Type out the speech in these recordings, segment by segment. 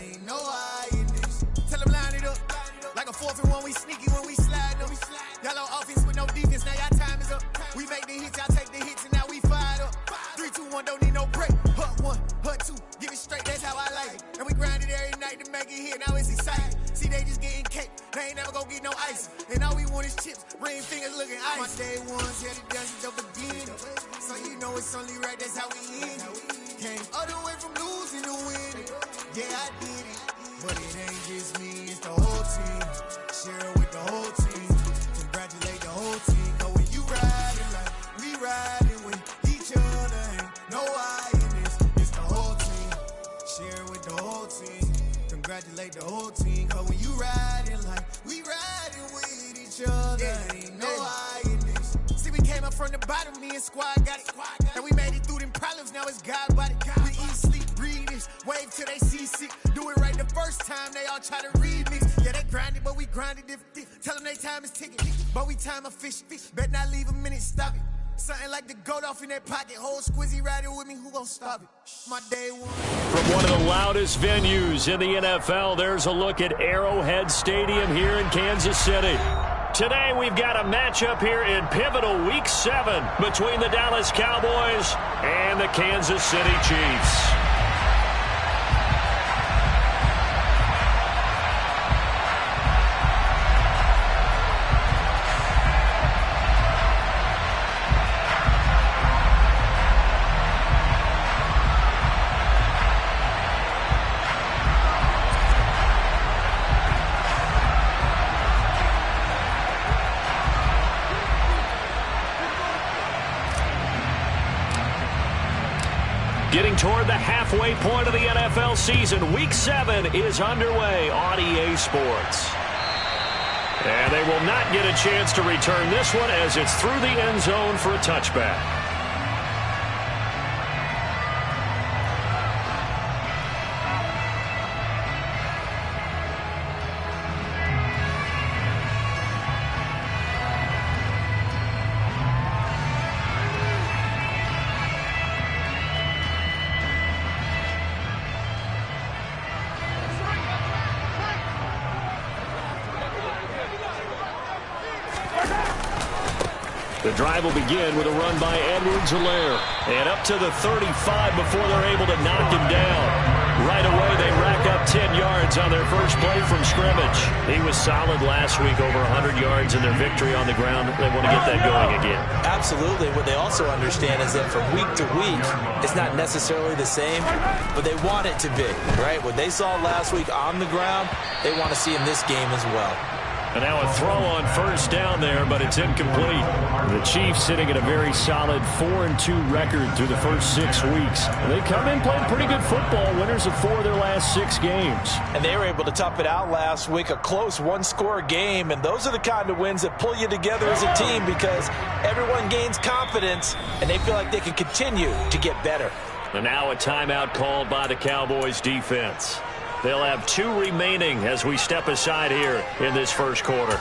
ain't no hiding this. Tell them line it up. Like a 4th and 1, we sneaky when we slide them. Y'all on offense with no defense, now y'all time is up. We make the hits, y'all take the hits, and now we fired up. 3, 2, 1, don't need no break. Hut 1, hut 2, give it straight, that's how I like it. And we grind it every night to make it hit, now it's exciting. See, they just getting cake, they ain't never gonna get no ice. And all we want is chips, ring fingers looking ice. My day ones, had it done since the beginning. So you know it's only right, that's how we end it. Came all the way from losing to winning. Yeah, I did it. But it ain't just me, it's the whole team. Share it with the whole team. Congratulate the whole team. Cause when you riding like we riding with each other, ain't no hiding this. It's the whole team. Share it with the whole team. Congratulate the whole team. Cause when you riding like we riding with each other, ain't no hiding this. See, we came up from the bottom, me and squad got it. And we made it through them problems, now it's God body. We eat, sleep, breathe this. Wave till they see sick. Do it right the first time, they all try to remix. Yeah, they grinded, but we grinded different. Tell them they time is ticking, but we time efficient. Bet not leave a minute, stop it. Something like the goat off in their pocket. Whole squizzy riding with me, who gon' stop it? My day one. From one of the loudest venues in the NFL, there's a look at Arrowhead Stadium here in Kansas City. Today we've got a matchup here in pivotal Week 7 between the Dallas Cowboys and the Kansas City Chiefs. Getting toward the halfway point of the NFL season, Week 7 is underway on EA Sports. And they will not get a chance to return this one as it's through the end zone for a touchback. The drive will begin with a run by Edwards-Helaire. And up to the 35 before they're able to knock him down. Right away, they rack up 10 yards on their first play from scrimmage. He was solid last week, over 100 yards in their victory on the ground. They want to get that going again. Absolutely. What they also understand is that from week to week, it's not necessarily the same, but they want it to be, right? What they saw last week on the ground, they want to see in this game as well. And now a throw on first down there, but it's incomplete. The Chiefs sitting at a very solid 4-2 record through the first 6 weeks. They come in playing pretty good football, winners of 4 of their last 6 games. And they were able to tough it out last week, a close one-score game. And those are the kind of wins that pull you together as a team because everyone gains confidence and they feel like they can continue to get better. And now a timeout called by the Cowboys defense. They'll have 2 remaining as we step aside here in this first quarter.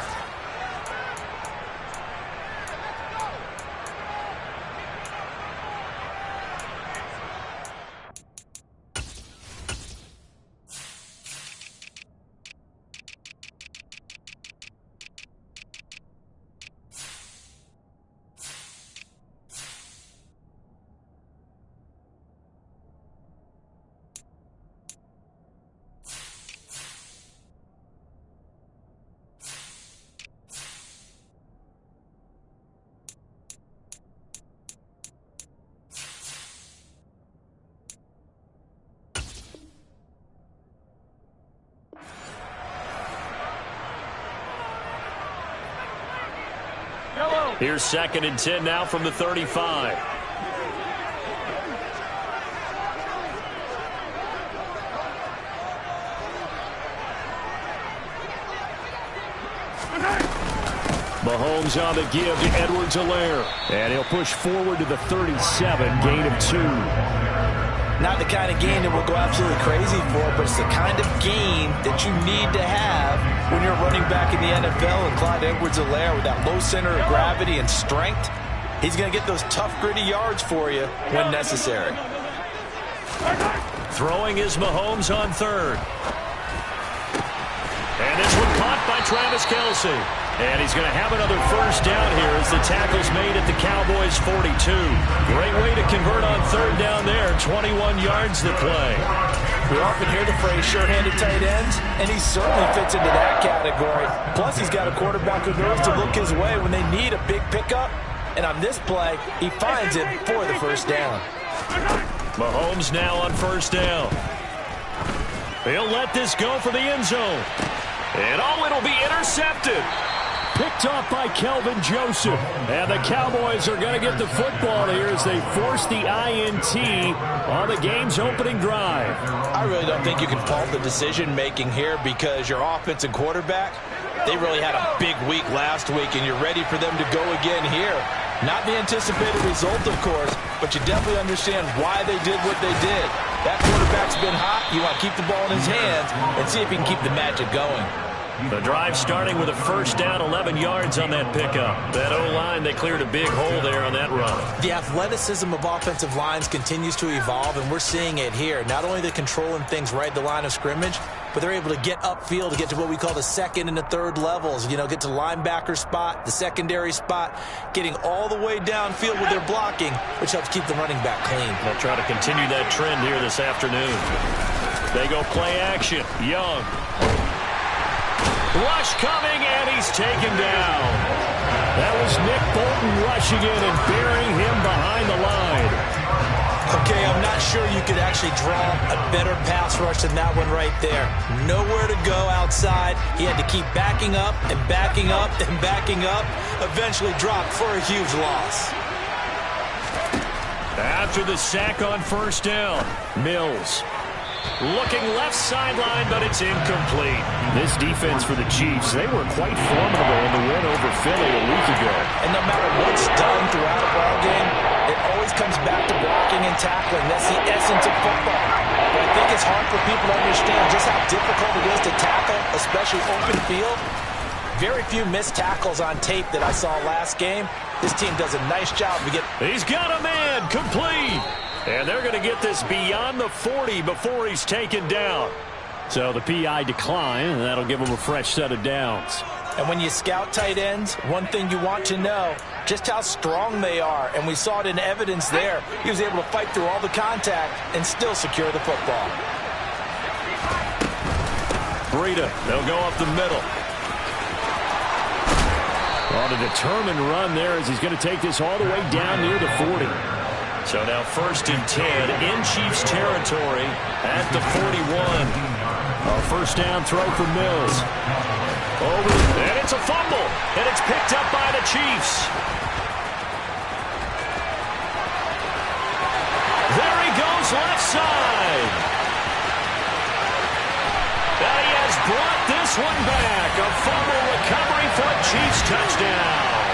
Here's 2nd and 10 now from the 35. Mahomes on the give to Edwards-Helaire. And he'll push forward to the 37, gain of 2. Not the kind of gain that we'll go absolutely crazy for, but it's the kind of gain that you need to have when you're running back in the NFL. And Clyde Edwards-Helaire, with that low center of gravity and strength, he's going to get those tough, gritty yards for you when necessary. Throwing is Mahomes on third. And this one caught by Travis Kelce. And he's going to have another first down here as the tackle's made at the Cowboys' 42. Great way to convert on third down there. 21 yards to play. We often hear the phrase sure-handed tight ends, and he certainly fits into that category. Plus, he's got a quarterback who knows to look his way when they need a big pickup. And on this play, he finds it for the first down. Mahomes now on first down. He'll let this go for the end zone. And it'll be intercepted. Picked off by Kelvin Joseph. And the Cowboys are going to get the football here as they force the INT on the game's opening drive. I really don't think you can fault the decision-making here because your offense and quarterback, they really had a big week last week, and you're ready for them to go again here. Not the anticipated result, of course, but you definitely understand why they did what they did. That quarterback's been hot. You want to keep the ball in his hands and see if he can keep the magic going. The drive starting with a first down, 11 yards on that pickup. That O-line, they cleared a big hole there on that run. The athleticism of offensive lines continues to evolve, and we're seeing it here. Not only they're controlling things right at the line of scrimmage, but they're able to get upfield to get to what we call the second and the third levels. You know, get to the linebacker spot, the secondary spot, getting all the way downfield with their blocking, which helps keep the running back clean. They'll try to continue that trend here this afternoon. They go play action. Young. Rush coming, and he's taken down. That was Nick Bolton rushing in and burying him behind the line. Okay, I'm not sure you could actually draw a better pass rush than that one right there. Nowhere to go outside. He had to keep backing up and backing up and backing up. Eventually dropped for a huge loss. After the sack on first down, Mills. Looking left sideline, but it's incomplete. This defense for the Chiefs, they were quite formidable in the win over Philly a week ago. And no matter what's done throughout a ball game, it always comes back to blocking and tackling. That's the essence of football. But I think it's hard for people to understand just how difficult it is to tackle, especially open field. Very few missed tackles on tape that I saw last game. This team does a nice job to get... He's got a man, complete. And they're going to get this beyond the 40 before he's taken down. So the PI decline, and that'll give him a fresh set of downs. And when you scout tight ends, one thing you want to know, just how strong they are. And we saw it in evidence there. He was able to fight through all the contact and still secure the football. Breida, they'll go up the middle. On a determined run there as he's going to take this all the way down near the 40. So now 1st and 10 in Chiefs territory at the 41. A first down throw for Mills. Over, and it's a fumble, and it's picked up by the Chiefs. There he goes, left side. And he has brought this one back. A fumble recovery for a Chiefs touchdown.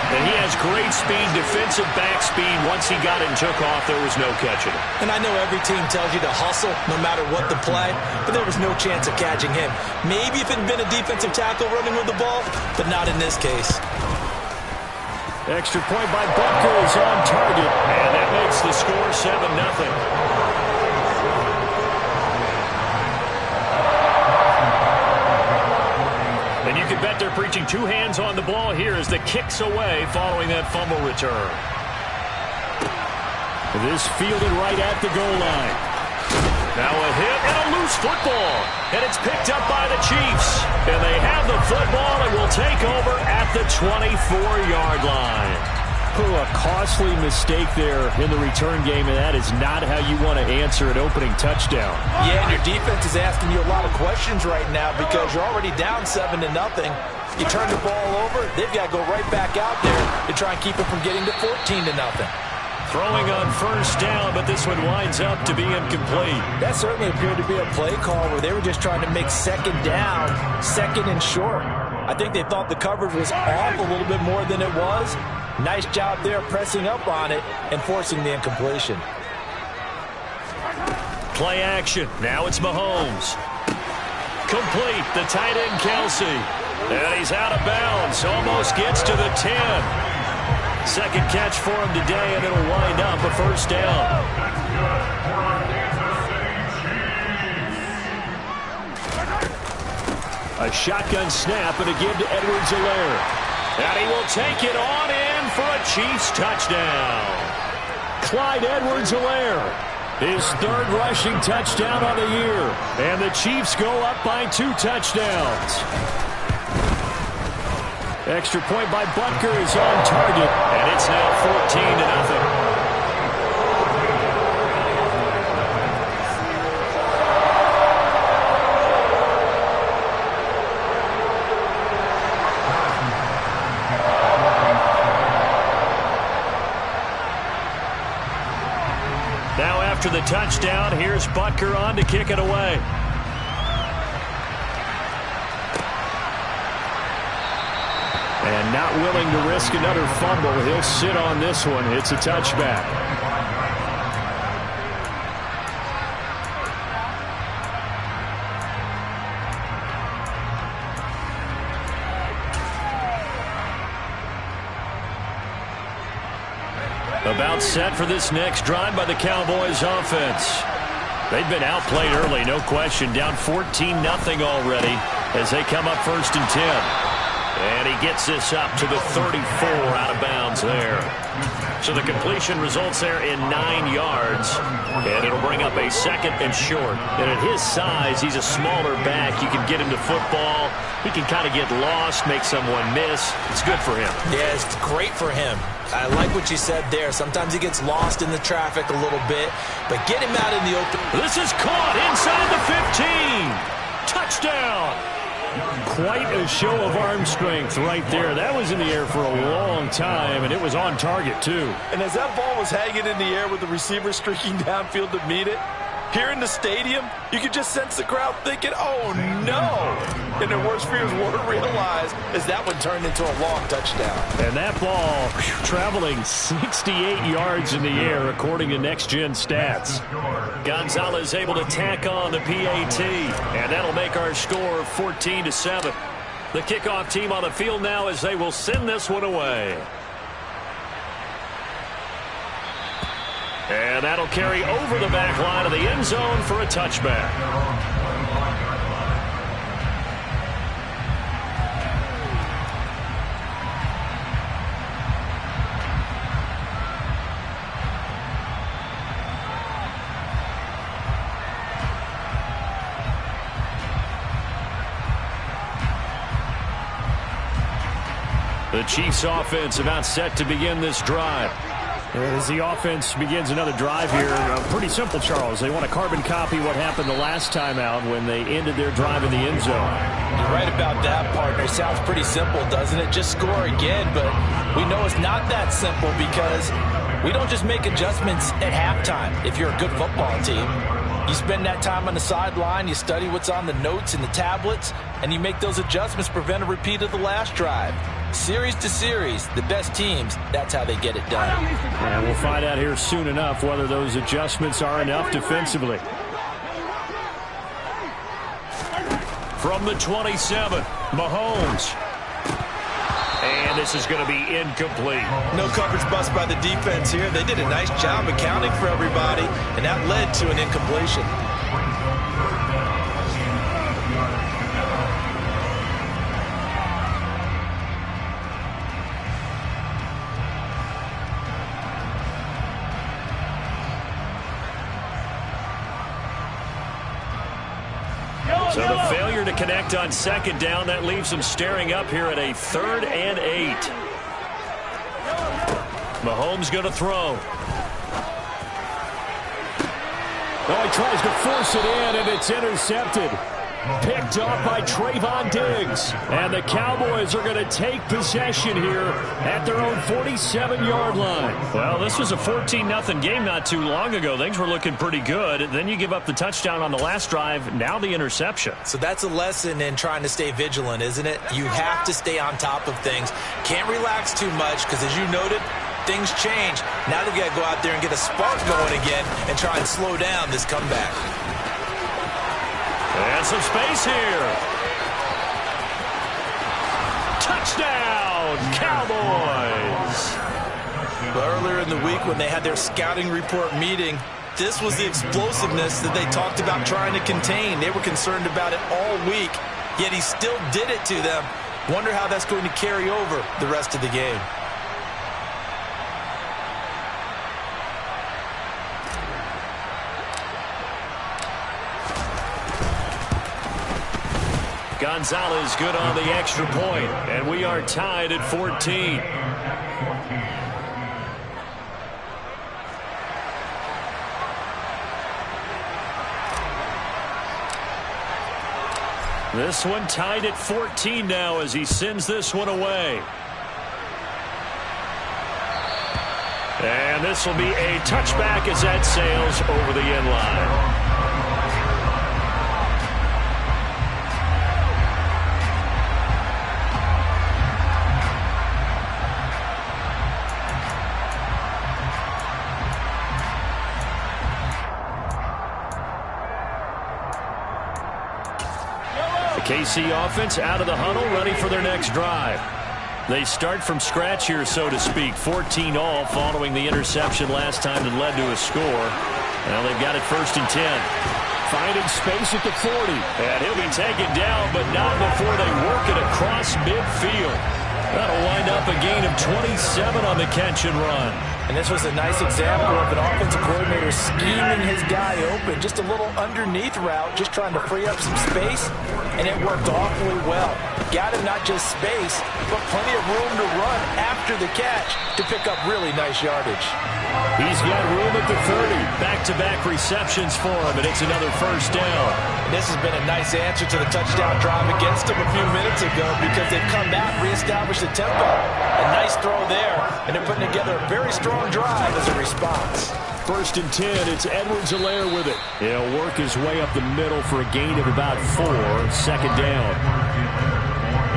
And he has great speed, defensive back speed. Once he got it and took off, there was no catching him. And I know every team tells you to hustle no matter what the play, but there was no chance of catching him. Maybe if it had been a defensive tackle running with the ball, but not in this case. Extra point by Butker is on target, and that makes the score 7-0. And you can bet they're preaching two hands on the ball here as the kick's away following that fumble return. This fielded right at the goal line. Now a hit and a loose football. And it's picked up by the Chiefs. And they have the football and will take over at the 24-yard line. A costly mistake there in the return game, and that is not how you want to answer an opening touchdown. Yeah, and your defense is asking you a lot of questions right now because you're already down 7-0. You turn the ball over, they've got to go right back out there to try and keep it from getting to 14-0. Throwing on first down, but this one winds up to be incomplete. That certainly appeared to be a play call where they were just trying to make second down, second and short. I think they thought the coverage was off a little bit more than it was. Nice job there pressing up on it and forcing the incompletion. Play action. Now it's Mahomes. Complete. The tight end, Kelce. And he's out of bounds. Almost gets to the 10. Second catch for him today, and it'll wind up a first down. A shotgun snap and a give to Edwards-Helaire. And he will take it on in for a Chiefs touchdown. Clyde Edwards-Helaire, his third rushing touchdown on the year. And the Chiefs go up by 2 touchdowns. Extra point by Butker is on target. And it's now 14-0. After the touchdown, here's Butker on to kick it away. And not willing to risk another fumble, he'll sit on this one. It's a touchback. About set for this next drive by the Cowboys offense. They've been outplayed early, no question. Down 14-0 already as they come up 1st and 10. And he gets this up to the 34 out of bounds there. So the completion results there in 9 yards. And it'll bring up a 2nd and short. And at his size, he's a smaller back. You can get him to football. He can kind of get lost, make someone miss. It's good for him. Yeah, it's great for him. I like what you said there. Sometimes he gets lost in the traffic a little bit, but get him out in the open. This is caught inside the 15. Touchdown. Quite a show of arm strength right there. That was in the air for a long time, and it was on target, too. And as that ball was hanging in the air with the receiver streaking downfield to meet it, here in the stadium, you could just sense the crowd thinking, oh, no. And their worst fears were realized as that one turned into a long touchdown. And that ball traveling 68 yards in the air, according to Next Gen Stats. Gonzalez able to tack on the PAT, and that'll make our score 14-7. The kickoff team on the field now as they will send this one away. And that'll carry over the back line of the end zone for a touchback. The Chiefs offense about set to begin this drive. As the offense begins another drive here, pretty simple, Charles. They want to carbon copy what happened the last time out when they ended their drive in the end zone. You're right about that, partner. It sounds pretty simple, doesn't it? Just score again, but we know it's not that simple because we don't just make adjustments at halftime if you're a good football team. You spend that time on the sideline, you study what's on the notes and the tablets, and you make those adjustments to prevent a repeat of the last drive. Series to series, the best teams, that's how they get it done. And we'll find out here soon enough whether those adjustments are enough defensively. From the 27, Mahomes. And this is going to be incomplete. No coverage bust by the defense here. They did a nice job accounting for everybody, and that led to an incompletion. So the failure to connect on 2nd down, that leaves them staring up here at a 3rd and 8. Mahomes going to throw. Oh, he tries to force it in, and it's intercepted. Picked off by Trayvon Diggs. And the Cowboys are going to take possession here at their own 47-yard line. Well, this was a 14-0 game not too long ago. Things were looking pretty good. Then you give up the touchdown on the last drive. Now the interception. So that's a lesson in trying to stay vigilant, isn't it? You have to stay on top of things. Can't relax too much because, as you noted, things change. Now they've got to go out there and get a spark going again and try and slow down this comeback. And some space here. Touchdown, Cowboys. Well, earlier in the week when they had their scouting report meeting, this was the explosiveness that they talked about trying to contain. They were concerned about it all week, yet he still did it to them. Wonder how that's going to carry over the rest of the game. Gonzalez good on the extra point, and we are tied at 14. This one tied at 14 now as he sends this one away. And this will be a touchback as that sails over the end line. KC offense out of the huddle, ready for their next drive. They start from scratch here, so to speak. 14 all following the interception last time that led to a score. Well, they've got it 1st and 10. Finding space at the 40. And he'll be taken down, but not before they work it across midfield. That'll wind up a gain of 27 on the catch and run. And this was a nice example of an offensive coordinator scheming his guy open. Just a little underneath route, just trying to free up some space, and it worked awfully well. Got him not just space, but plenty of room to run after the catch to pick up really nice yardage. He's got room at the 30. Back-to-back receptions for him, and it's another 1st down. And this has been a nice answer to the touchdown drive against them a few minutes ago because they've come back, reestablished the tempo. A nice throw there, and they're putting together a very strong drive as a response. 1st and 10, it's Edwards-Helaire with it. He'll work his way up the middle for a gain of about 4, 2nd down.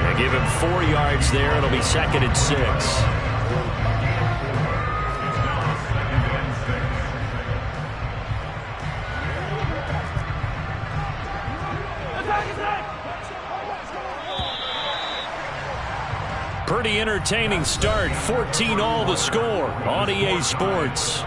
And give him 4 yards there, it'll be 2nd and 6. Pretty entertaining start. 14 all the score on EA Sports.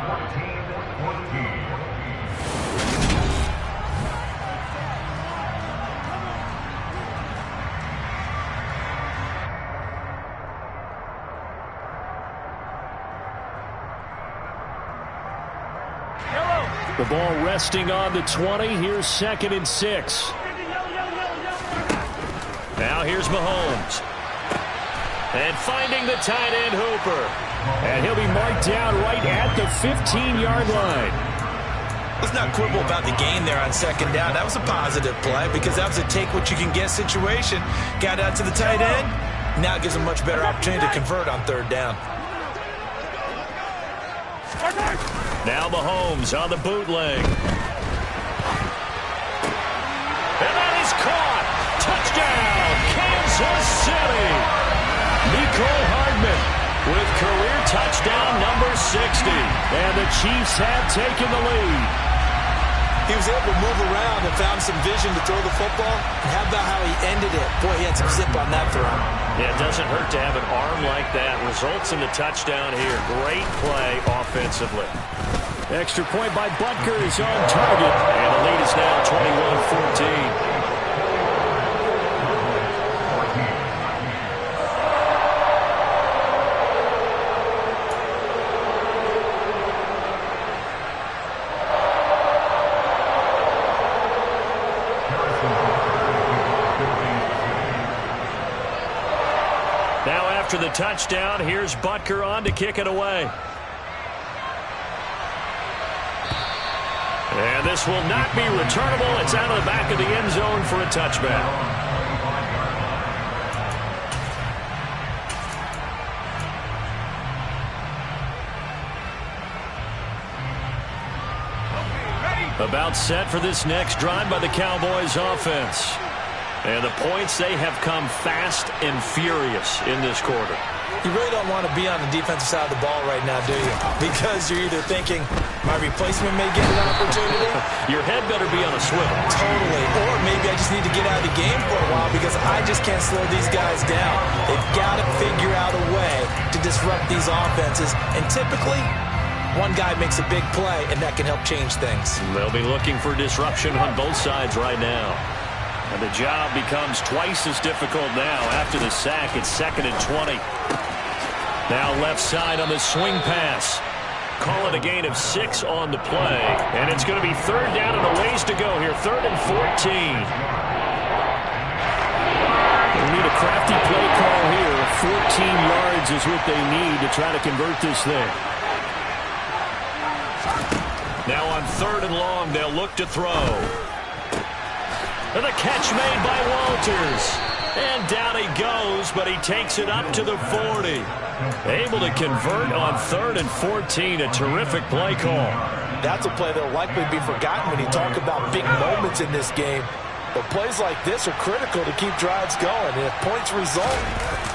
The ball resting on the 20. Here's 2nd and 6. Now here's Mahomes. And finding the tight end Hooper. And he'll be marked down right at the 15-yard line. Let's not quibble about the gain there on 2nd down. That was a positive play because that was a take-what-you-can-get situation. Got out to the tight end. Now it gives him a much better opportunity to convert on 3rd down. Now Mahomes on the bootleg. And that is caught. Touchdown, Kansas City. Nicole Hardman with career touchdown number 60. And the Chiefs have taken the lead. He was able to move around and found some vision to throw the football. And how about how he ended it? Boy, he had some zip on that throw. Yeah, it doesn't hurt to have an arm like that. Results in the touchdown here. Great play offensively. Extra point by Butker is on target. And the lead is now 21-14. After the touchdown, here's Butker on to kick it away. And this will not be returnable. It's out of the back of the end zone for a touchback. About set for this next drive by the Cowboys offense. And the points, they have come fast and furious in this quarter. You really don't want to be on the defensive side of the ball right now, do you? Because you're either thinking, my replacement may get an opportunity. Your head better be on a swivel. Totally. Or maybe I just need to get out of the game for a while because I just can't slow these guys down. They've got to figure out a way to disrupt these offenses. And typically, one guy makes a big play, and that can help change things. They'll be looking for disruption on both sides right now. And the job becomes twice as difficult now after the sack. It's 2nd and 20. Now left side on the swing pass. Call it a gain of 6 on the play. And it's going to be 3rd down and a ways to go here. 3rd and 14. They need a crafty play call here. 14 yards is what they need to try to convert this thing. Now on 3rd and long, they'll look to throw. And the catch made by Walters. And down he goes, but he takes it up to the 40. Able to convert on 3rd and 14. A terrific play call. That's a play that will likely be forgotten when you talk about big moments in this game. But plays like this are critical to keep drives going. And if points result,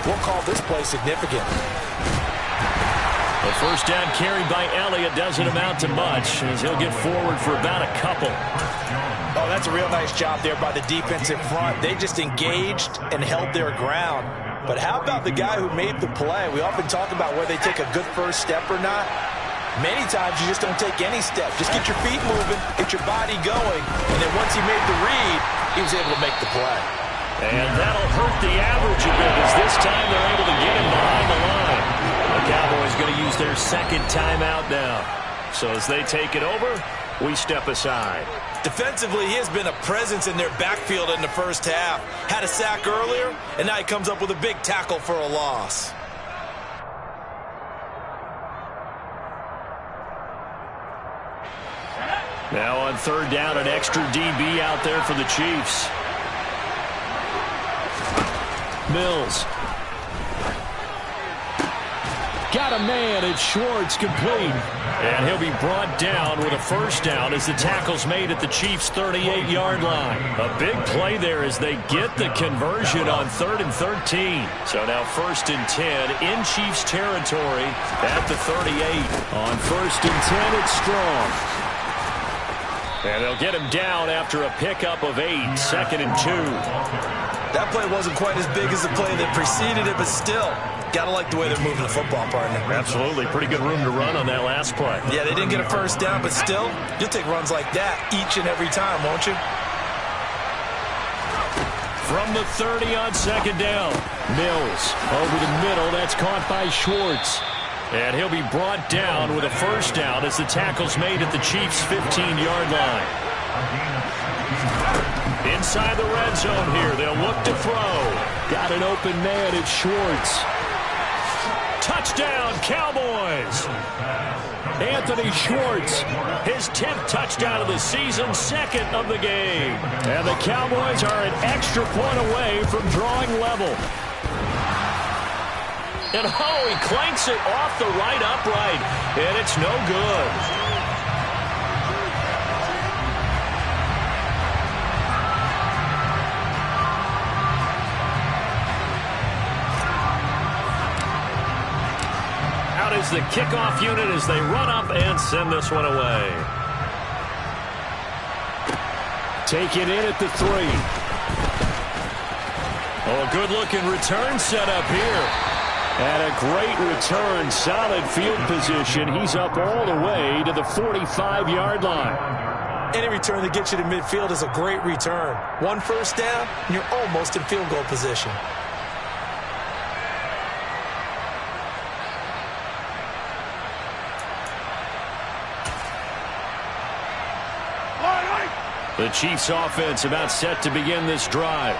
we'll call this play significant. The first down carry by Elliott doesn't amount to much as he'll get forward for about a couple. Oh, that's a real nice job there by the defensive front. They just engaged and held their ground. But how about the guy who made the play? We often talk about whether they take a good first step or not. Many times you just don't take any step. Just get your feet moving, get your body going, and then once he made the read, he was able to make the play. And that'll hurt the average a bit as this time they're able to get him behind the line. The Cowboys going to use their 2nd timeout now. So as they take it over, we step aside. Defensively, he has been a presence in their backfield in the first half. Had a sack earlier, and now he comes up with a big tackle for a loss. Now on 3rd down, an extra DB out there for the Chiefs. Mills. Got a man, it's Schwartz, complete. And he'll be brought down with a first down as the tackle's made at the Chiefs' 38-yard line. A big play there as they get the conversion on 3rd and 13. So now 1st and 10 in Chiefs territory at the 38. On 1st and 10, it's Strong. And they'll get him down after a pickup of 8, 2nd and 2. That play wasn't quite as big as the play that preceded it, but still, gotta like the way they're moving the football, partner. Absolutely. Pretty good room to run on that last play. Yeah, they didn't get a first down, but still, you'll take runs like that each and every time, won't you? From the 30 on 2nd down. Mills over the middle. That's caught by Schwartz. And he'll be brought down with a first down as the tackle's made at the Chiefs' 15-yard line. Inside the red zone here. They'll look to throw. Got an open man. It's Schwartz. Touchdown, Cowboys. Anthony Schwartz, his 10th touchdown of the season, 2nd of the game. And the Cowboys are an extra point away from drawing level. And oh, he clanks it off the right upright, and it's no good. Out is the kickoff unit as they run up and send this one away. Take it in at the 3. Oh, a good-looking return set up here. And a great return, solid field position. He's up all the way to the 45-yard line. Any return that gets you to midfield is a great return. One first down, and you're almost in field goal position. The Chiefs offense about set to begin this drive.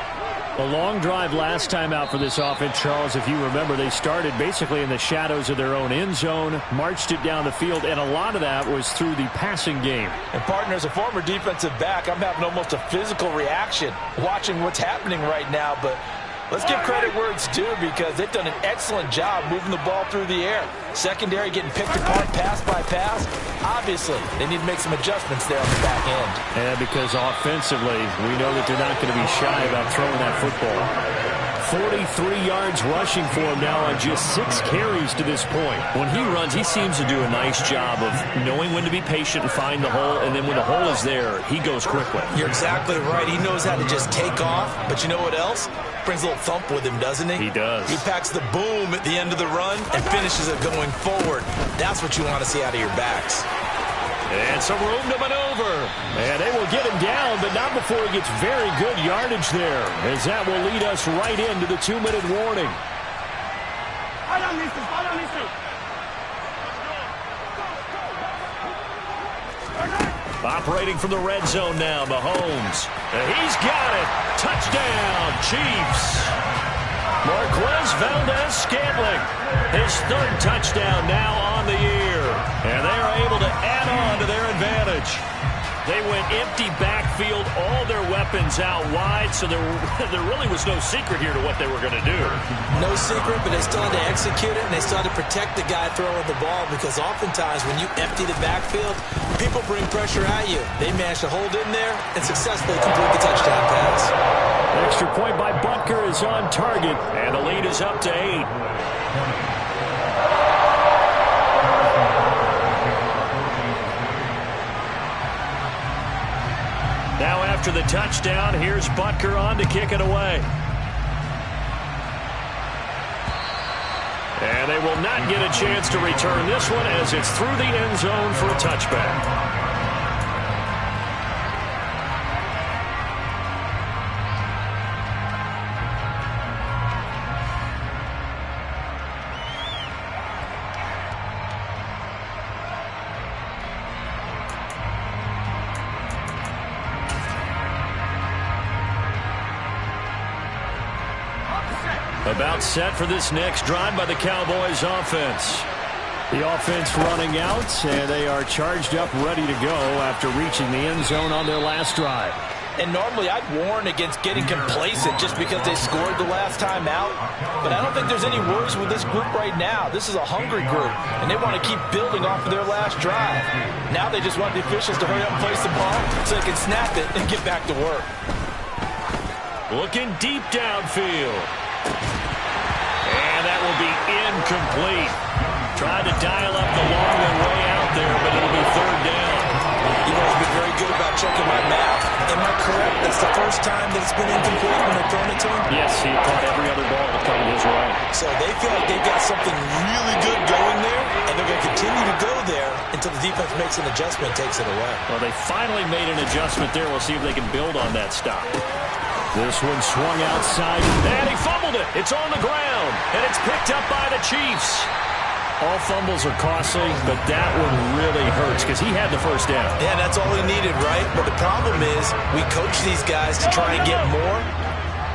A long drive last time out for this offense, Charles. If you remember, they started basically in the shadows of their own end zone, marched it down the field, and a lot of that was through the passing game. And, partner, as a former defensive back, I'm having almost a physical reaction watching what's happening right now. But Let's give credit where it's due because they've done an excellent job moving the ball through the air. Secondary getting picked apart pass by pass. Obviously, they need to make some adjustments there on the back end. And because offensively, we know that they're not going to be shy about throwing that football. 43 yards rushing for him now on just 6 carries to this point. When he runs, he seems to do a nice job of knowing when to be patient and find the hole, and then when the hole is there, he goes quickly. You're exactly right. He knows how to just take off, but you know what else? Brings a little thump with him, doesn't he? He does. He packs the boom at the end of the run and finishes it going forward. That's what you want to see out of your backs. And some room to maneuver. And they will get him down, but not before he gets very good yardage there, as that will lead us right into the 2-minute warning. Operating from the red zone now, Mahomes. He's got it. Touchdown, Chiefs. Marquez Valdez-Scantling, his 3rd touchdown now on the year. And they are able to add on to their advantage. They went empty backfield, all their weapons out wide, so there really was no secret here to what they were going to do. No secret, but they still had to execute it, and they still had to protect the guy throwing the ball because oftentimes when you empty the backfield, people bring pressure at you. They managed to hold in there and successfully complete the touchdown pass. Extra point by Butker is on target, and the lead is up to 8. Now after the touchdown, here's Butker on to kick it away. And they will not get a chance to return this one as it's through the end zone for a touchback. About set for this next drive by the Cowboys offense. The offense running out, and they are charged up, ready to go after reaching the end zone on their last drive. And normally I'd warn against getting complacent just because they scored the last time out. But I don't think there's any worries with this group right now. This is a hungry group, and they want to keep building off of their last drive. Now they just want the officials to hurry up and place the ball so they can snap it and get back to work. Looking deep downfield. And that will be incomplete. Tried to dial up the long way out there, but it'll be 3rd down. You've always been very good about checking my math. Am I correct? That's the first time that it's been incomplete when they're throwing it to him? Yes, he caught every other ball that come his way. So they feel like they've got something really good going there, and they're going to continue to go there until the defense makes an adjustment and takes it away. Well, they finally made an adjustment there. We'll see if they can build on that stop. This one swung outside, and he fumbled it. It's on the ground, and it's picked up by the Chiefs. All fumbles are costly, but that one really hurts because he had the first down. Yeah, that's all he needed, right? But the problem is we coach these guys to try and get more,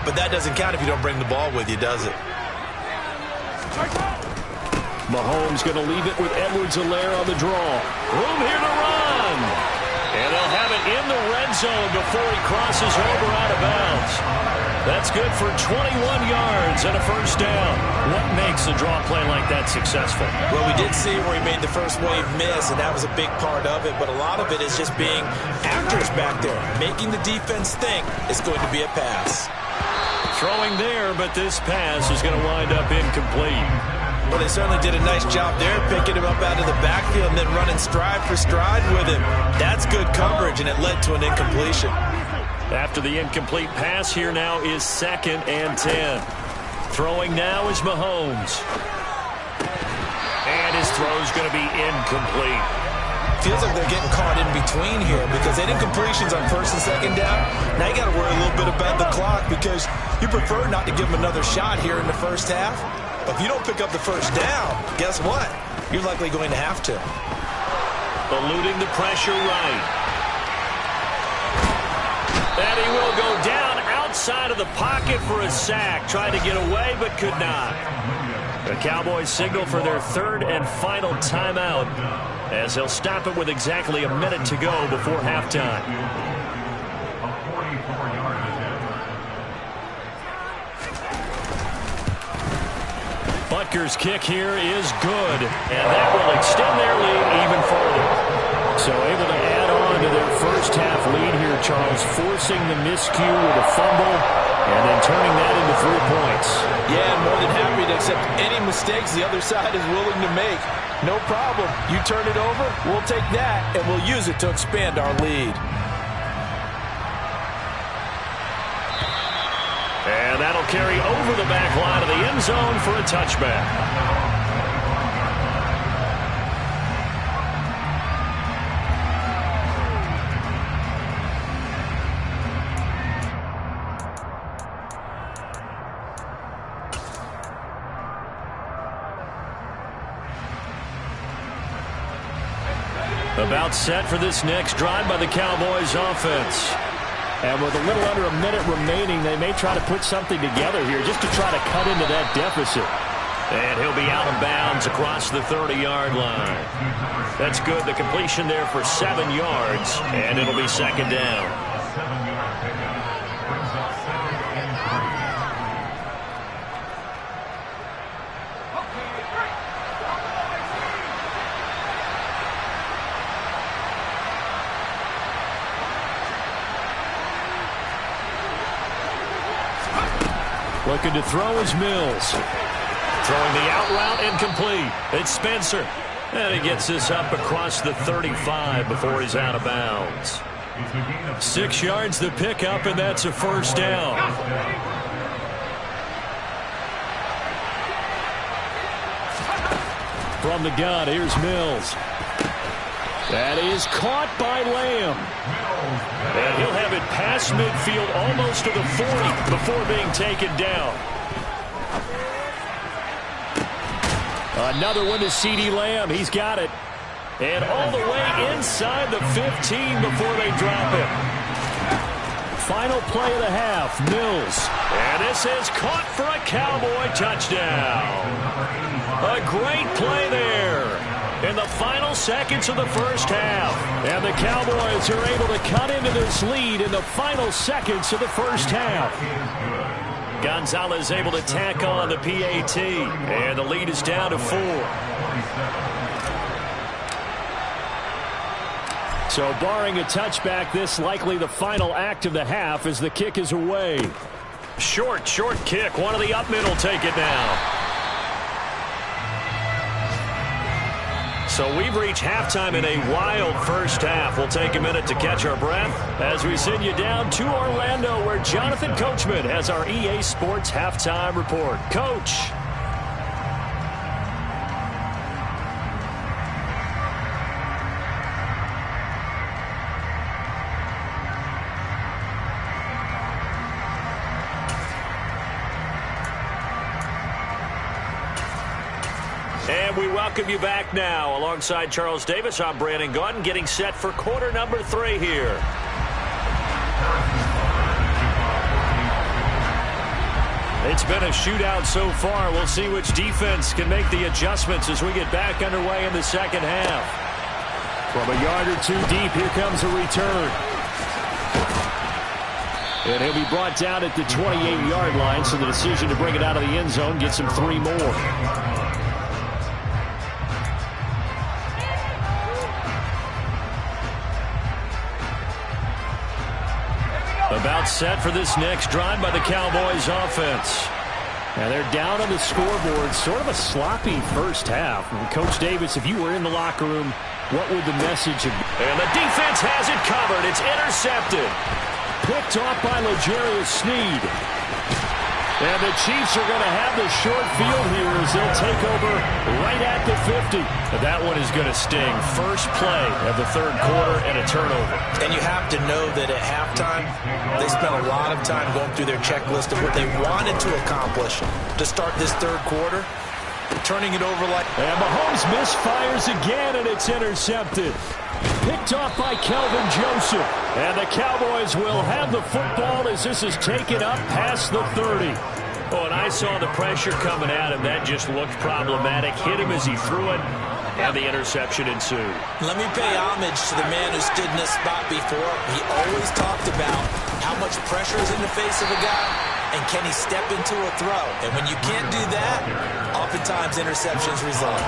but that doesn't count if you don't bring the ball with you, does it? Mahomes going to leave it with Edwards-Helaire on the draw. Room here to run. And they'll have it in the red zone before he crosses over out of bounds. That's good for 21 yards and a first down. What makes a draw play like that successful? Well, we did see where he made the first wave miss, and that was a big part of it. But a lot of it is just being actors back there, making the defense think it's going to be a pass. Throwing there, but this pass is going to wind up incomplete. Well, they certainly did a nice job there, picking him up out of the backfield and then running stride for stride with him. That's good coverage, and it led to an incompletion. After the incomplete pass, here now is 2nd and 10. Throwing now is Mahomes. And his throw is going to be incomplete. Feels like they're getting caught in between here because they did incompletions on 1st and 2nd down. Now you got to worry a little bit about the clock because you prefer not to give them another shot here in the first half. But if you don't pick up the first down, guess what? You're likely going to have to. Eluding the pressure right. And he will go down outside of the pocket for a sack. Tried to get away, but could not. The Cowboys signal for their 3rd and final timeout as they'll stop it with exactly a minute to go before halftime. Packers' kick here is good, and that will extend their lead even further. So able to add on to their first half lead here, Charles, forcing the miscue with a fumble and then turning that into 3 points. Yeah, more than happy to accept any mistakes the other side is willing to make. No problem. You turn it over, we'll take that, and we'll use it to expand our lead. And that'll carry over the back line of the end zone for a touchback. About set for this next drive by the Cowboys offense. And with a little under a minute remaining, they may try to put something together here just to try to cut into that deficit. And he'll be out of bounds across the 30-yard line. That's good. The completion there for 7 yards, and it'll be second down. Looking to throw is Mills. Throwing the out route incomplete. It's Spencer. And he gets this up across the 35 before he's out of bounds. 6 yards the pickup, and that's a first down. From the gun, here's Mills. That is caught by Lamb. And he'll have it past midfield almost to the 40 before being taken down. Another one to C.D. Lamb. He's got it. And all the way inside the 15 before they drop it. Final play of the half, Mills. And this is caught for a Cowboy touchdown. A great play there in the final seconds of the first half. And the Cowboys are able to cut into this lead in the final seconds of the first half. Gonzalez able to tack on the PAT, and the lead is down to 4. So barring a touchback, this likely the final act of the half as the kick is away. Short kick. One of the up middle take it now. So we've reached halftime in a wild first half. We'll take a minute to catch our breath as we send you down to Orlando, where Jonathan Coachman has our EA Sports halftime report. Coach. And we welcome you back now. Alongside Charles Davis, I'm Brandon Gaudin, getting set for quarter number 3 here. It's been a shootout so far. We'll see which defense can make the adjustments as we get back underway in the second half. From a yard or two deep, here comes a return. And he'll be brought down at the 28-yard line, so the decision to bring it out of the end zone gets him 3 more. About set for this next drive by the Cowboys offense. And they're down on the scoreboard. Sort of a sloppy first half. And Coach Davis, if you were in the locker room, what would the message have been? And the defense has it covered. It's intercepted. Picked off by L'Jarius Sneed. And the Chiefs are going to have the short field here as they'll take over right at the 50. That one is going to sting. First play of the third quarter and a turnover. And you have to know that at halftime, they spent a lot of time going through their checklist of what they wanted to accomplish to start this third quarter. Turning it over like... And Mahomes misfires again, and it's intercepted. Picked off by Kelvin Joseph. And the Cowboys will have the football as this is taken up past the 30. Oh, and I saw the pressure coming at him. That just looked problematic. Hit him as he threw it. And the interception ensued. Let me pay homage to the man who stood in this spot before. He always talked about how much pressure is in the face of a guy, and can he step into a throw? And when you can't do that, oftentimes interceptions result.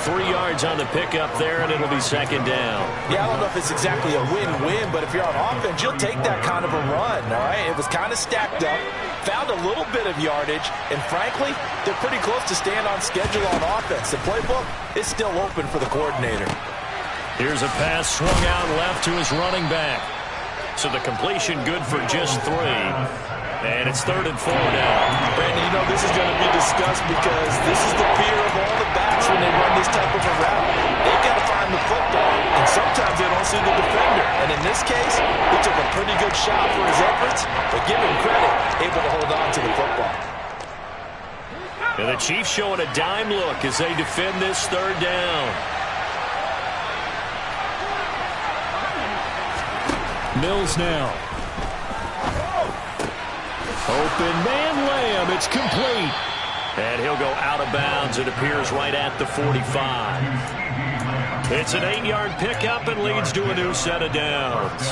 3 yards on the pickup there, and it'll be second down. Yeah, I don't know if it's exactly a win-win, but if you're on offense, you'll take that kind of a run, all right? It was kind of stacked up, found a little bit of yardage, and frankly, they're pretty close to staying on schedule on offense. The playbook is still open for the coordinator. Here's a pass swung out left to his running back. So the completion good for just 3. And it's 3rd and 4 now. Brandon, you know this is going to be discussed because this is the fear of all the backs when they run this type of a route. They've got to find the football, and sometimes they don't see the defender. And in this case, he took a pretty good shot for his efforts, but give him credit, able to hold on to the football. And the Chiefs showing a dime look as they defend this 3rd down. Mills now. Open man Lamb. It's complete. And he'll go out of bounds. It appears right at the 45. It's an 8-yard pickup and leads to a new set of downs.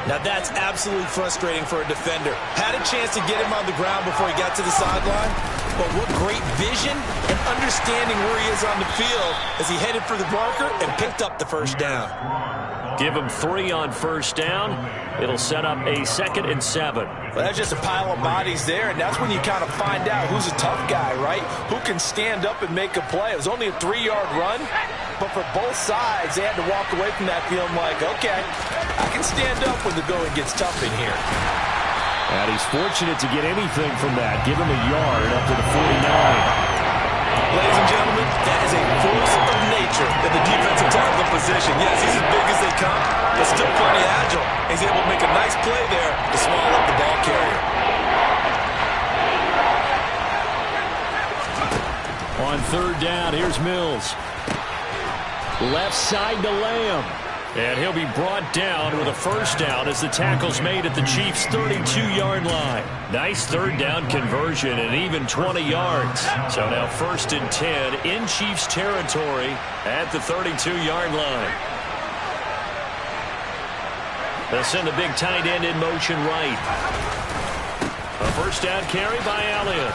Now that's absolutely frustrating for a defender. Had a chance to get him on the ground before he got to the sideline, but what great vision and understanding where he is on the field as he headed for the marker and picked up the first down. Give him 3 on first down. It'll set up a 2nd and 7. Well, that's just a pile of bodies there, and that's when you kind of find out who's a tough guy, right? Who can stand up and make a play. It was only a 3-yard run, but for both sides, they had to walk away from that feeling like, okay, I can stand up when the going gets tough in here. And he's fortunate to get anything from that. Give him a yard up to the 49. Ladies and gentlemen, that is a force of nature in the defensive tackle position. Yes, he's as big as they come, but still plenty agile. He's able to make a nice play there to swallow up the ball carrier. On 3rd down, here's Mills. Left side to Lamb. And he'll be brought down with a first down as the tackle's made at the Chiefs' 32-yard line. Nice 3rd down conversion and even 20 yards. So now 1st and 10 in Chiefs territory at the 32-yard line. They'll send the big tight end in motion right. A first down carry by Elliott.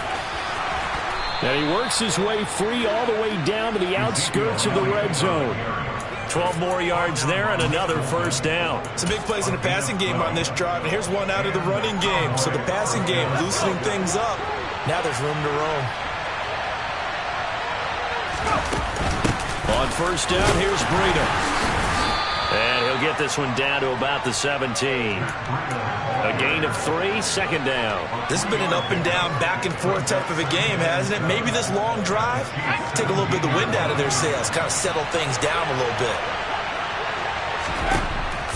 And he works his way free all the way down to the outskirts of the red zone. 12 more yards there and another first down. Some big plays in the passing game on this drive, and here's one out of the running game. So the passing game loosening things up. Now there's room to roam. On first down, here's Breida. And he'll get this one down to about the 17. A gain of 3, second down. This has been an up and down, back and forth type of a game, hasn't it? Maybe this long drive, take a little bit of the wind out of their sails, kind of settle things down a little bit.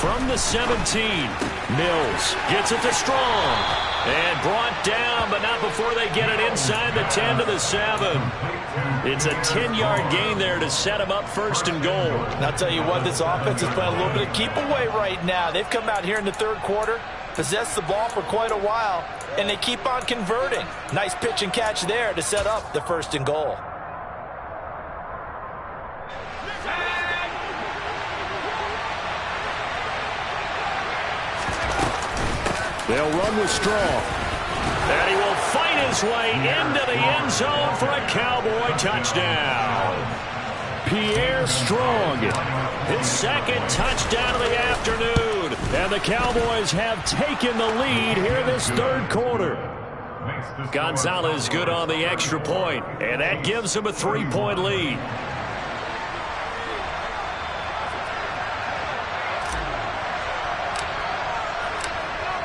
From the 17, Mills gets it to Strong. And brought down, but not before they get it inside the 10 to the 7. It's a 10-yard gain there to set him up 1st and goal. And I'll tell you what, this offense is playing a little bit of keep away right now. They've come out here in the 3rd quarter, possessed the ball for quite a while, and they keep on converting. Nice pitch and catch there to set up the 1st and goal. They'll run with Strong. And he will fight his way into the end zone for a Cowboy touchdown. Pierre Strong, his 2nd touchdown of the afternoon. And the Cowboys have taken the lead here in this 3rd quarter. Gonzalez good on the extra point, and that gives him a 3-point lead.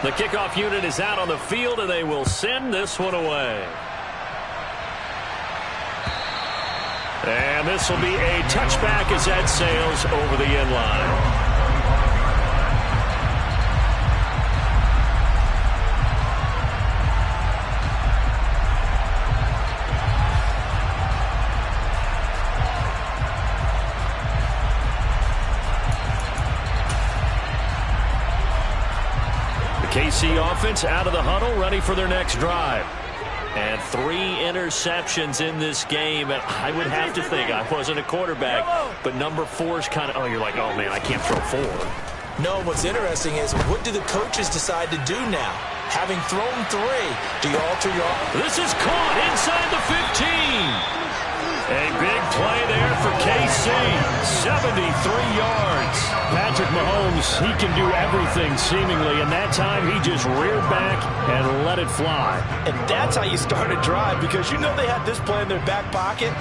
The kickoff unit is out on the field, and they will send this one away. And this will be a touchback as that sails over the end line. KC offense out of the huddle, ready for their next drive. And 3 interceptions in this game. And I would have to think, I wasn't a quarterback, but number 4 is kind of, you're like, oh, man, I can't throw 4. No, what's interesting is what do the coaches decide to do now? Having thrown 3, do you alter your... This is caught inside the 15. A big play there for KC. 73 yards. Patrick Mahomes, he can do everything seemingly, and that time he just reared back and let it fly. And that's how you start a drive, because you know they had this play in their back pocket,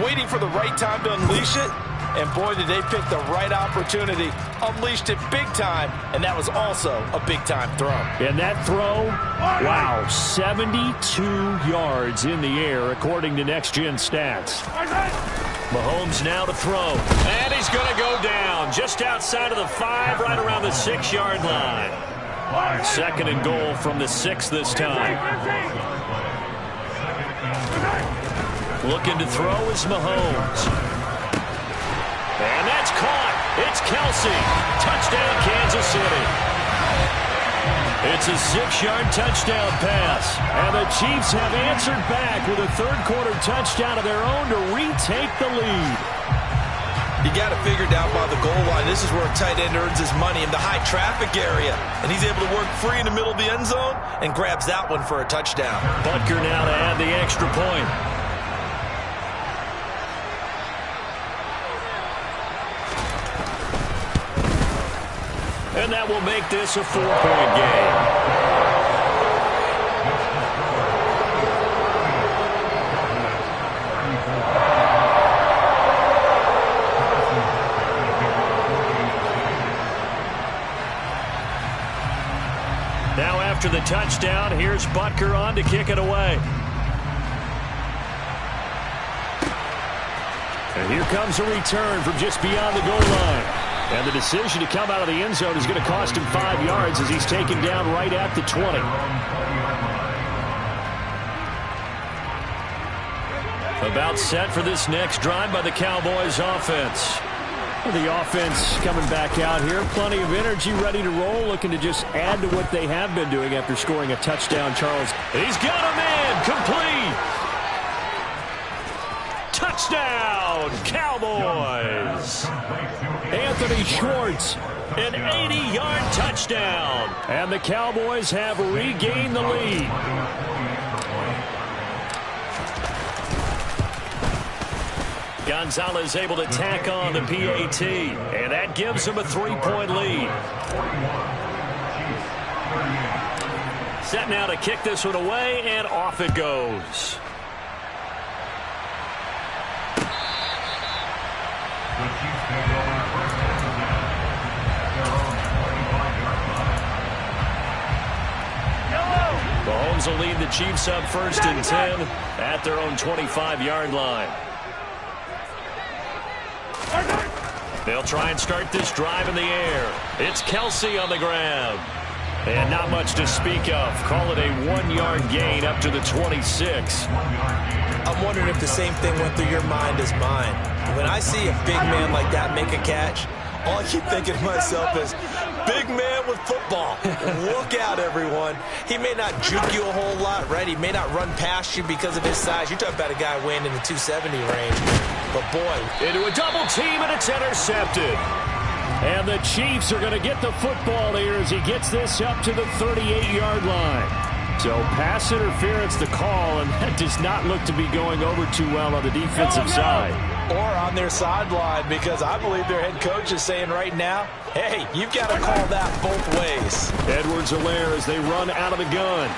waiting for the right time to unleash it. And boy, did they pick the right opportunity, unleashed it big time, and that was also a big-time throw. And that throw, wow, 72 yards in the air, according to Next Gen Stats. Mahomes now to throw, and he's going to go down just outside of the 5, right around the 6-yard line. 2nd and goal from the 6 this time. Looking to throw is Mahomes. And that's caught. It's Kelsey. Touchdown, Kansas City. It's a 6-yard touchdown pass. And the Chiefs have answered back with a third-quarter touchdown of their own to retake the lead. You got it figured out by the goal line. This is where a tight end earns his money, in the high traffic area. And he's able to work free in the middle of the end zone and grabs that one for a touchdown. Butker now to add the extra point. And that will make this a 4-point game. Now after the touchdown, here's Butker on to kick it away. And here comes a return from just beyond the goal line. And the decision to come out of the end zone is going to cost him 5 yards as he's taken down right at the 20. About set for this next drive by the Cowboys offense. The offense coming back out here. Plenty of energy, ready to roll, looking to just add to what they have been doing after scoring a touchdown, Charles. He's got a man, complete. Touchdown, Cowboys. Anthony Schwartz, an 80-yard touchdown. And the Cowboys have regained the lead. Gonzalez able to tack on the PAT, and that gives him a 3-point lead. Set now to kick this one away, and off it goes. Mahomes will lead the Chiefs up 1st and 10 at their own 25-yard line. They'll try and start this drive in the air. It's Kelsey on the ground. And not much to speak of. Call it a 1-yard gain up to the 26. I'm wondering if the same thing went through your mind as mine. When I see a big man like that make a catch, all I keep thinking to myself is, big man with football. Look out, everyone. He may not juke you a whole lot, right? He may not run past you because of his size. You're talking about a guy weighing in the 270 range. But, boy. Into a double team, and it's intercepted. And the Chiefs are going to get the football here as he gets this up to the 38-yard line. So pass interference the call, and that does not look to be going over too well on the defensive side. Or on their sideline, because I believe their head coach is saying right now, hey, you've got to call that both ways. Edwards-Helaire as they run out of the gun.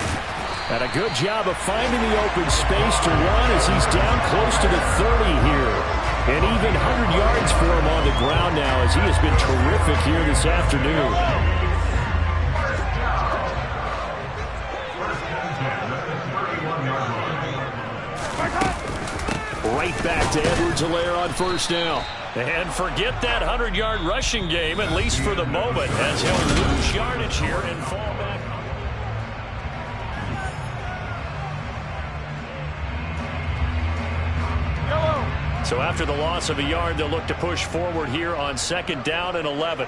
And a good job of finding the open space to run as he's down close to the 30 here. And even 100 yards for him on the ground now as he has been terrific here this afternoon. Right back to Edwards-Helaire on 1st down. And forget that 100-yard rushing game, at least for the moment, as he'll lose yardage here and fall back. So after the loss of a yard, they'll look to push forward here on 2nd down and 11.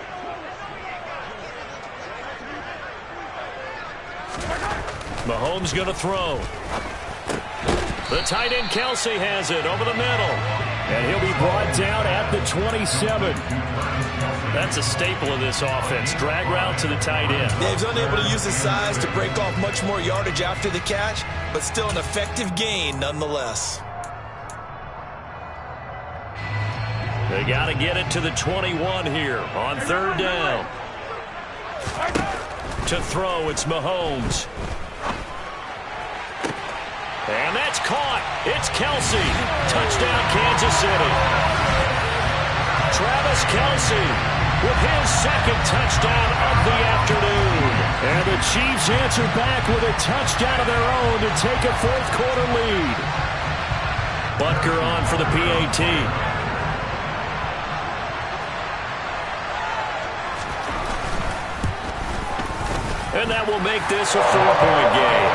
Mahomes going to throw. The tight end Kelsey has it over the middle. And he'll be brought down at the 27. That's a staple of this offense. Drag route to the tight end. Yeah, he's unable to use his size to break off much more yardage after the catch, but still an effective gain nonetheless. They got to get it to the 21 here on third down. To throw, it's Mahomes. And that's caught. It's Kelsey. Touchdown, Kansas City. Travis Kelsey with his second touchdown of the afternoon. And the Chiefs answer back with a touchdown of their own to take a fourth quarter lead. Butker on for the PAT. And that will make this a 4-point game.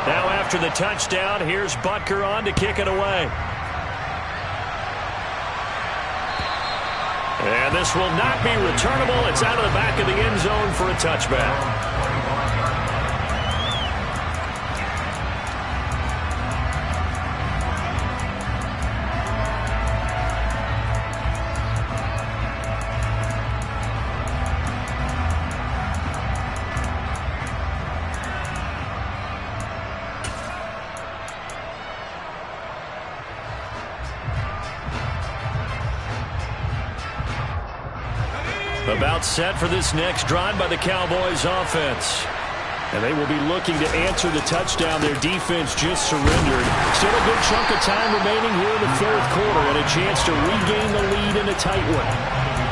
Now after the touchdown, here's Butker on to kick it away. And this will not be returnable. It's out of the back of the end zone for a touchback. About set for this next drive by the Cowboys offense. And they will be looking to answer the touchdown their defense just surrendered. Still a good chunk of time remaining here in the fourth quarter and a chance to regain the lead in a tight one.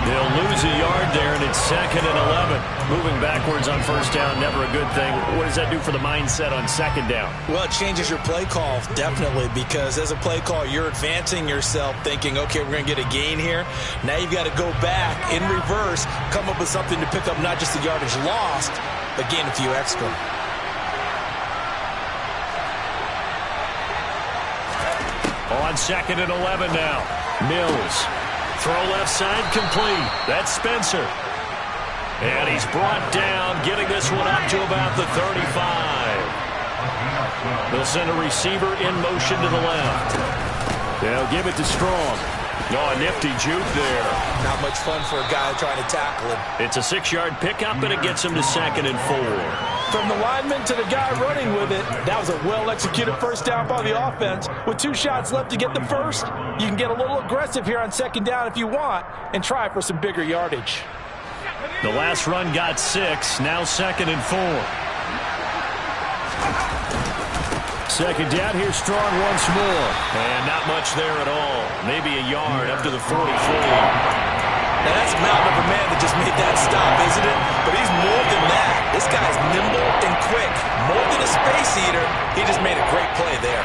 They'll lose a yard there, and it's 2nd and 11. Moving backwards on first down, never a good thing. What does that do for the mindset on second down? Well, it changes your play call, definitely, because as a play call, you're advancing yourself thinking, okay, we're going to get a gain here. Now you've got to go back in reverse, come up with something to pick up not just the yardage lost, but gain a few extra. On 2nd and 11 now. Mills. Throw left side complete. That's Spencer. And he's brought down, getting this one up to about the 35. They'll send a receiver in motion to the left. They'll give it to Strong. Oh, a nifty juke there. Not much fun for a guy trying to tackle him. It's a 6-yard pickup, and it gets him to 2nd and 4. From the lineman to the guy running with it, that was a well-executed first down by the offense. With 2 shots left to get the first, you can get a little aggressive here on second down if you want and try for some bigger yardage. The last run got 6, now 2nd and 4. Second down, here's Strong once more. And not much there at all. Maybe a yard up to the 43. Now that's a mountain of a man that just made that stop, isn't it? But he's more than that. This guy's nimble and quick. More than a space eater. He just made a great play there.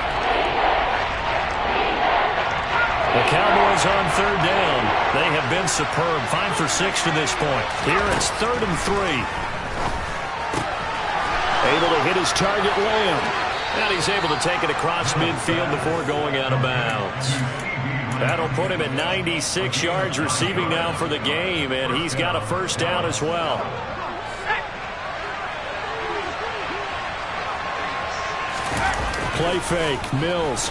The Cowboys on third down. They have been superb. 5 for 6 to this point. Here it's 3rd and 3. Able to hit his target, Lamb. And he's able to take it across midfield before going out of bounds. That'll put him at 96 yards receiving now for the game, and he's got a first down as well. Play fake, Mills.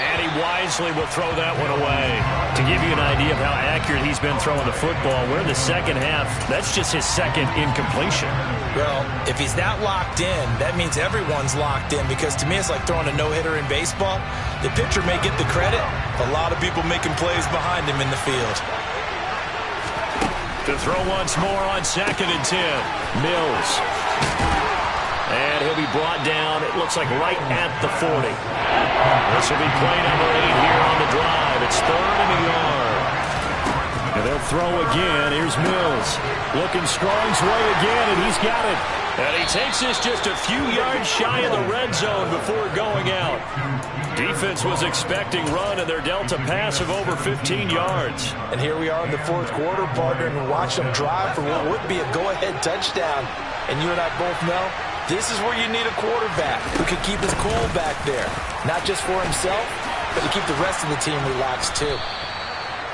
And he wisely will throw that one away. To give you an idea of how accurate he's been throwing the football, we're in the second half. That's just his second incompletion. Well, if he's that locked in, that means everyone's locked in, because to me it's like throwing a no-hitter in baseball. The pitcher may get the credit, a lot of people making plays behind him in the field. To throw once more on 2nd and 10. Mills. And he'll be brought down, it looks like right at the 40. This will be play number 8 here on the drive. It's 3rd and a yard. And they'll throw again. Here's Mills. Looking Strong's way again, and he's got it. And he takes this just a few yards shy of the red zone before going out. Defense was expecting run, and they're dealt a pass of over 15 yards. And here we are in the fourth quarter, partner, and watch them drive for what would be a go-ahead touchdown. And you and I both know This is where you need a quarterback who can keep his cool back there. Not just for himself, but to keep the rest of the team relaxed too.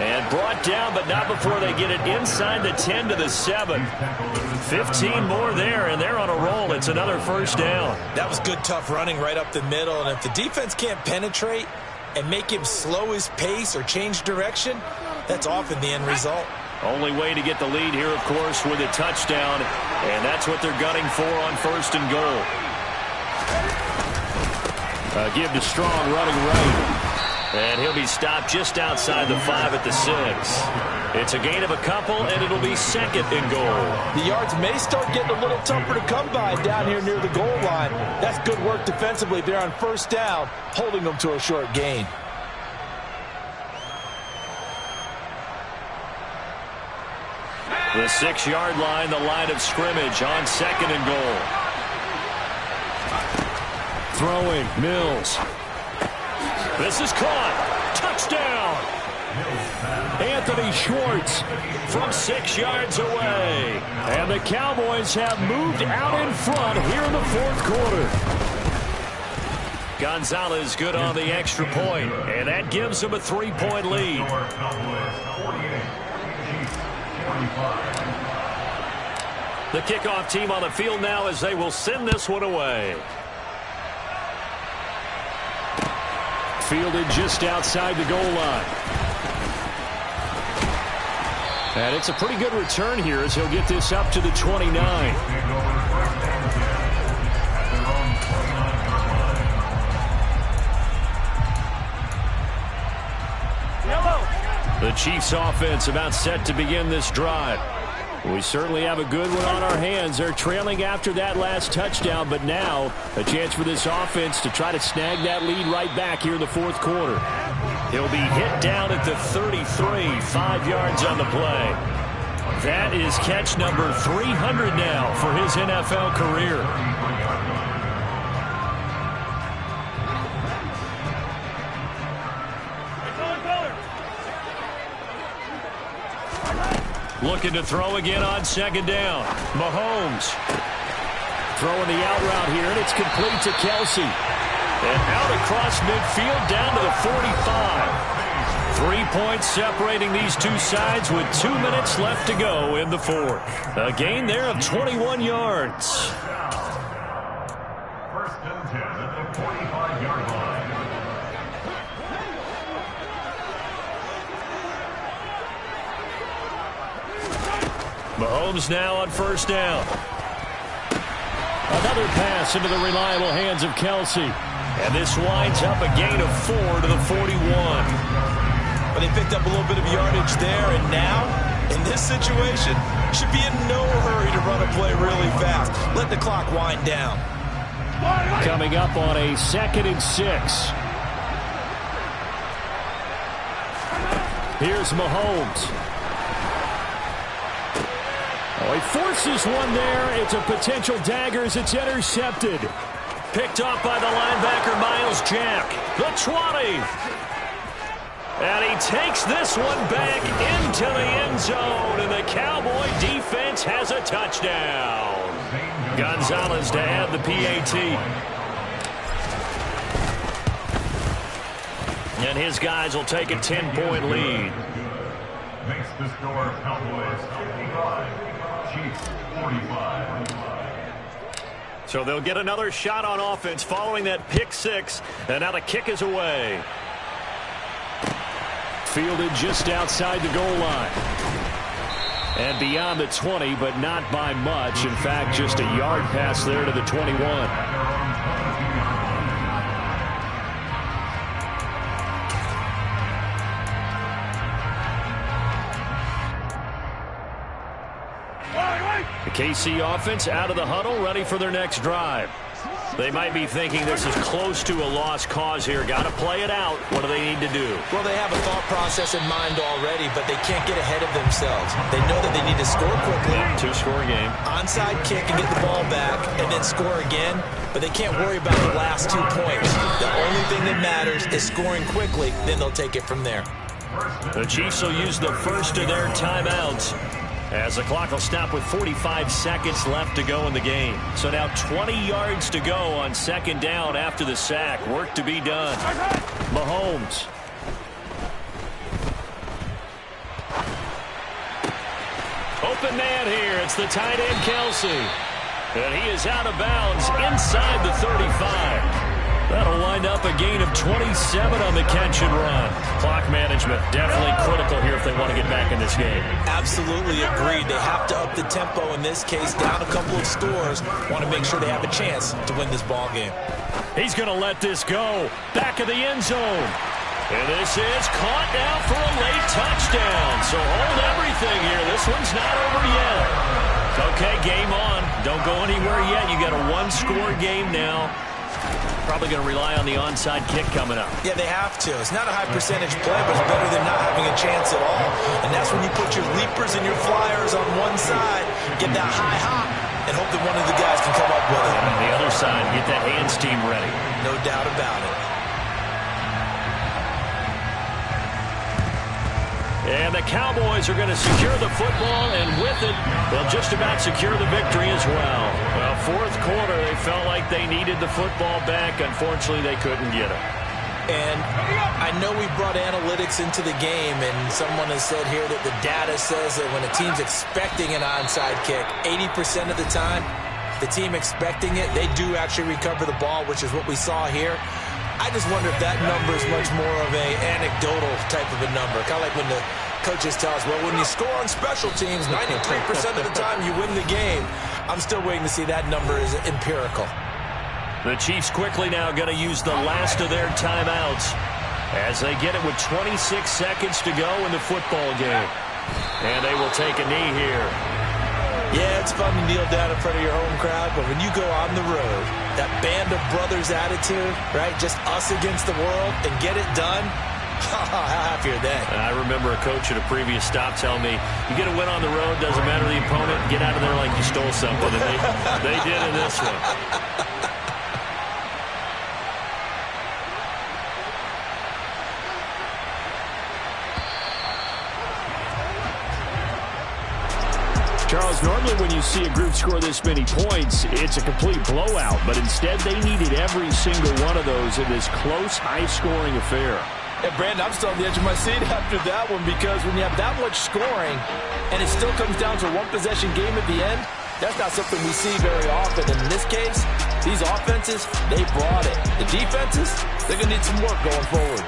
And brought down, but not before they get it inside the 10 to the 7. 15 more there, and they're on a roll. It's another first down. That was good, tough running right up the middle. And if the defense can't penetrate and make him slow his pace or change direction, that's often the end result. Only way to get the lead here, of course, with a touchdown. And that's what they're gunning for on first and goal. Give to Strong running right. And he'll be stopped just outside the 5 at the 6. It's a gain of a couple, and it'll be second and goal. The yards may start getting a little tougher to come by down here near the goal line. That's good work defensively there on first down, holding them to a short gain. The 6-yard line, the line of scrimmage on second and goal. Throwing, Mills. This is caught. Touchdown. Anthony Schwartz from 6 yards away. And the Cowboys have moved out in front here in the fourth quarter. Gonzalez good on the extra point, and that gives them a 3-point lead. The kickoff team on the field now as they will send this one away. Fielded just outside the goal line. And it's a pretty good return here as he'll get this up to the 29. The Chiefs offense about set to begin this drive. We certainly have a good one on our hands. They're trailing after that last touchdown, but now a chance for this offense to try to snag that lead right back here in the fourth quarter. He'll be hit down at the 33, 5 yards on the play. That is catch number 300 now for his NFL career. Looking to throw again on second down. Mahomes throwing the out route here, and it's complete to Kelsey. And out across midfield down to the 45. 3 points separating these two sides with 2 minutes left to go in the fourth. A gain there of 21 yards. First and 10 at the 45-yard line. Mahomes now on first down. Another pass into the reliable hands of Kelsey. And this winds up a gain of 4 to the 41. But they picked up a little bit of yardage there, and now, in this situation, should be in no hurry to run a play really fast. Let the clock wind down. Coming up on a 2nd and 6. Here's Mahomes. Oh, he forces one there. It's a potential dagger as it's intercepted. Picked off by the linebacker, Miles Jack. The 20. And he takes this one back into the end zone. And the Cowboy defense has a touchdown. Gonzalez to add the PAT. And his guys will take a 10-point lead. Makes the score Cowboys 55. Chiefs 45. So they'll get another shot on offense following that pick 6. And now the kick is away. Fielded just outside the goal line. And beyond the 20, but not by much. In fact, just a yard pass there to the 21. The KC offense out of the huddle, ready for their next drive. They might be thinking this is close to a lost cause here. Got to play it out. What do they need to do? Well, they have a thought process in mind already, but they can't get ahead of themselves. They know that they need to score quickly. Two-score game. Onside kick and get the ball back and then score again, but they can't worry about the last 2 points. The only thing that matters is scoring quickly, then they'll take it from there. The Chiefs will use the first of their timeouts. As the clock will stop with 45 seconds left to go in the game. So now 20 yards to go on second down after the sack. Work to be done. Mahomes. Open man here. It's the tight end, Kelsey. And he is out of bounds inside the 35. That'll wind up a gain of 27 on the catch and run. Clock management definitely critical here if they want to get back in this game. Absolutely agreed. They have to up the tempo in this case, down a couple of scores. Want to make sure they have a chance to win this ball game. He's going to let this go. Back of the end zone. And this is caught now for a late touchdown. So hold everything here. This one's not over yet. Okay, game on. Don't go anywhere yet. You got a one-score game now. Probably going to rely on the onside kick coming up. Yeah, they have to. It's not a high percentage play, but it's better than not having a chance at all. And that's when you put your leapers and your flyers on one side, get that high hop, and hope that one of the guys can come up with it. And on the other side, get that hands team ready. No doubt about it. And the Cowboys are going to secure the football, and with it, they'll just about secure the victory as well. Well, fourth quarter, they felt like they needed the football back. Unfortunately, they couldn't get it. And I know we brought analytics into the game, and someone has said here that the data says that when a team's expecting an onside kick, 80% of the time, the team expecting it, they do actually recover the ball, which is what we saw here. I just wonder if that number is much more of a anecdotal type of a number. Kind of like when the coaches tell us, well, when you score on special teams, 93% of the time you win the game. I'm still waiting to see that number is empirical. The Chiefs quickly now going to use the last of their timeouts as they get it with 26 seconds to go in the football game. And they will take a knee here. Yeah, it's fun to kneel down in front of your home crowd, but when you go on the road, that band of brothers attitude, right, just us against the world, and get it done, how happy are they? I remember a coach at a previous stop telling me, you get a win on the road, doesn't matter the opponent, get out of there like you stole something. And they did in this one. Charles, normally when you see a group score this many points, it's a complete blowout. But instead, they needed every single one of those in this close, high-scoring affair. Yeah, Brandon, I'm still on the edge of my seat after that one because when you have that much scoring and it still comes down to a one-possession game at the end, that's not something we see very often. And in this case, these offenses, they brought it. The defenses, they're going to need some work going forward.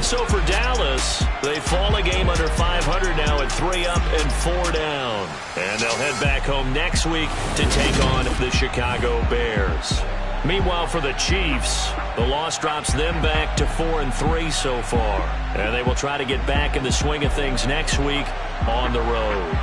So for Dallas, they fall a game under 500 now at 3 up and 4 down. And they'll head back home next week to take on the Chicago Bears. Meanwhile, for the Chiefs, the loss drops them back to 4-3 so far. And they will try to get back in the swing of things next week on the road.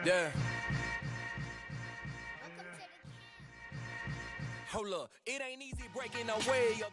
Yeah. Hold up, it ain't easy breaking away.